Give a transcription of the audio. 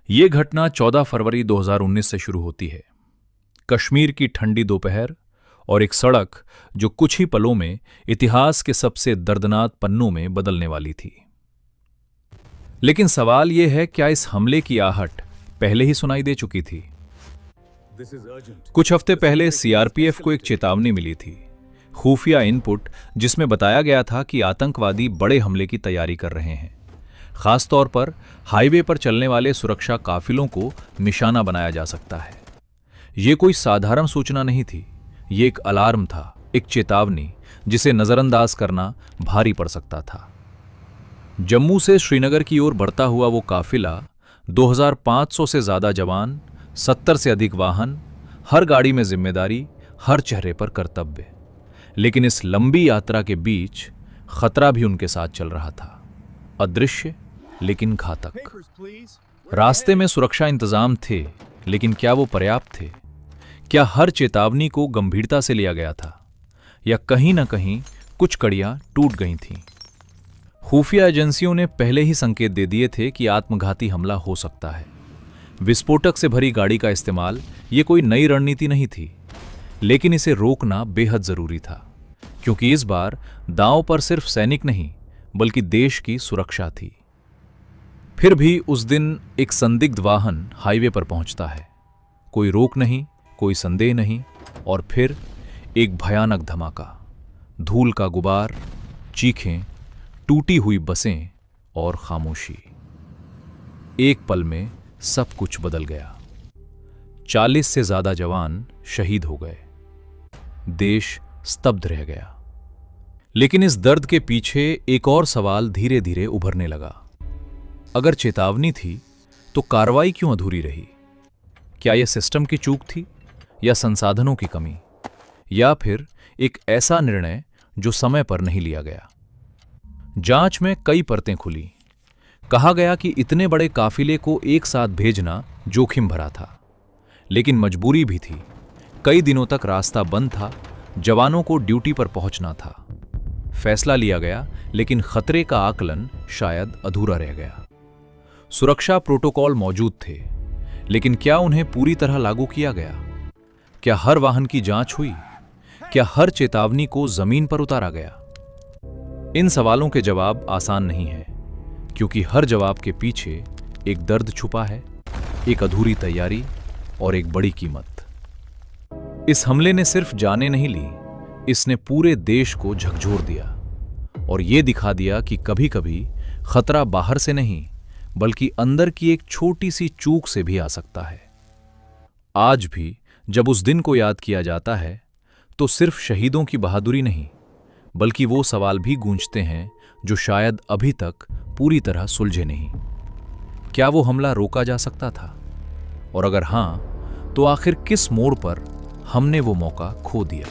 ये घटना 14 फरवरी 2019 से शुरू होती है। कश्मीर की ठंडी दोपहर और एक सड़क जो कुछ ही पलों में इतिहास के सबसे दर्दनाक पन्नों में बदलने वाली थी। लेकिन सवाल यह है, क्या इस हमले की आहट पहले ही सुनाई दे चुकी थी? कुछ हफ्ते पहले सीआरपीएफ को एक चेतावनी मिली थी, खुफिया इनपुट, जिसमें बताया गया था कि आतंकवादी बड़े हमले की तैयारी कर रहे हैं। खासतौर पर हाईवे पर चलने वाले सुरक्षा काफिलों को निशाना बनाया जा सकता है। यह कोई साधारण सूचना नहीं थी, ये एक अलार्म था, एक चेतावनी जिसे नजरअंदाज करना भारी पड़ सकता था। जम्मू से श्रीनगर की ओर बढ़ता हुआ वो काफिला, 2500 से ज्यादा जवान, 70 से अधिक वाहन, हर गाड़ी में जिम्मेदारी, हर चेहरे पर कर्तव्य। लेकिन इस लंबी यात्रा के बीच खतरा भी उनके साथ चल रहा था, अदृश्य लेकिन घातक। रास्ते में सुरक्षा इंतजाम थे, लेकिन क्या वो पर्याप्त थे? क्या हर चेतावनी को गंभीरता से लिया गया था, या कहीं ना कहीं कुछ कड़ियां टूट गई थीं? खुफिया एजेंसियों ने पहले ही संकेत दे दिए थे कि आत्मघाती हमला हो सकता है। विस्फोटक से भरी गाड़ी का इस्तेमाल ये कोई नई रणनीति नहीं थी, लेकिन इसे रोकना बेहद जरूरी था, क्योंकि इस बार दांव पर सिर्फ सैनिक नहीं बल्कि देश की सुरक्षा थी। फिर भी उस दिन एक संदिग्ध वाहन हाईवे पर पहुंचता है। कोई रोक नहीं, कोई संदेह नहीं, और फिर एक भयानक धमाका। धूल का गुबार, चीखें, टूटी हुई बसें और खामोशी। एक पल में सब कुछ बदल गया। 40 से ज्यादा जवान शहीद हो गए। देश स्तब्ध रह गया। लेकिन इस दर्द के पीछे एक और सवाल धीरे धीरे उभरने लगा। अगर चेतावनी थी तो कार्रवाई क्यों अधूरी रही? क्या यह सिस्टम की चूक थी, या संसाधनों की कमी, या फिर एक ऐसा निर्णय जो समय पर नहीं लिया गया? जांच में कई परतें खुली। कहा गया कि इतने बड़े काफिले को एक साथ भेजना जोखिम भरा था, लेकिन मजबूरी भी थी। कई दिनों तक रास्ता बंद था, जवानों को ड्यूटी पर पहुंचना था। फैसला लिया गया, लेकिन खतरे का आकलन शायद अधूरा रह गया। सुरक्षा प्रोटोकॉल मौजूद थे, लेकिन क्या उन्हें पूरी तरह लागू किया गया? क्या हर वाहन की जांच हुई? क्या हर चेतावनी को जमीन पर उतारा गया? इन सवालों के जवाब आसान नहीं है, क्योंकि हर जवाब के पीछे एक दर्द छुपा है, एक अधूरी तैयारी और एक बड़ी कीमत। इस हमले ने सिर्फ जानें नहीं ली, इसने पूरे देश को झकझोर दिया और यह दिखा दिया कि कभी-कभी खतरा बाहर से नहीं बल्कि अंदर की एक छोटी सी चूक से भी आ सकता है। आज भी जब उस दिन को याद किया जाता है, तो सिर्फ शहीदों की बहादुरी नहीं बल्कि वो सवाल भी गूंजते हैं जो शायद अभी तक पूरी तरह सुलझे नहीं। क्या वो हमला रोका जा सकता था? और अगर हां, तो आखिर किस मोड़ पर हमने वो मौका खो दिया?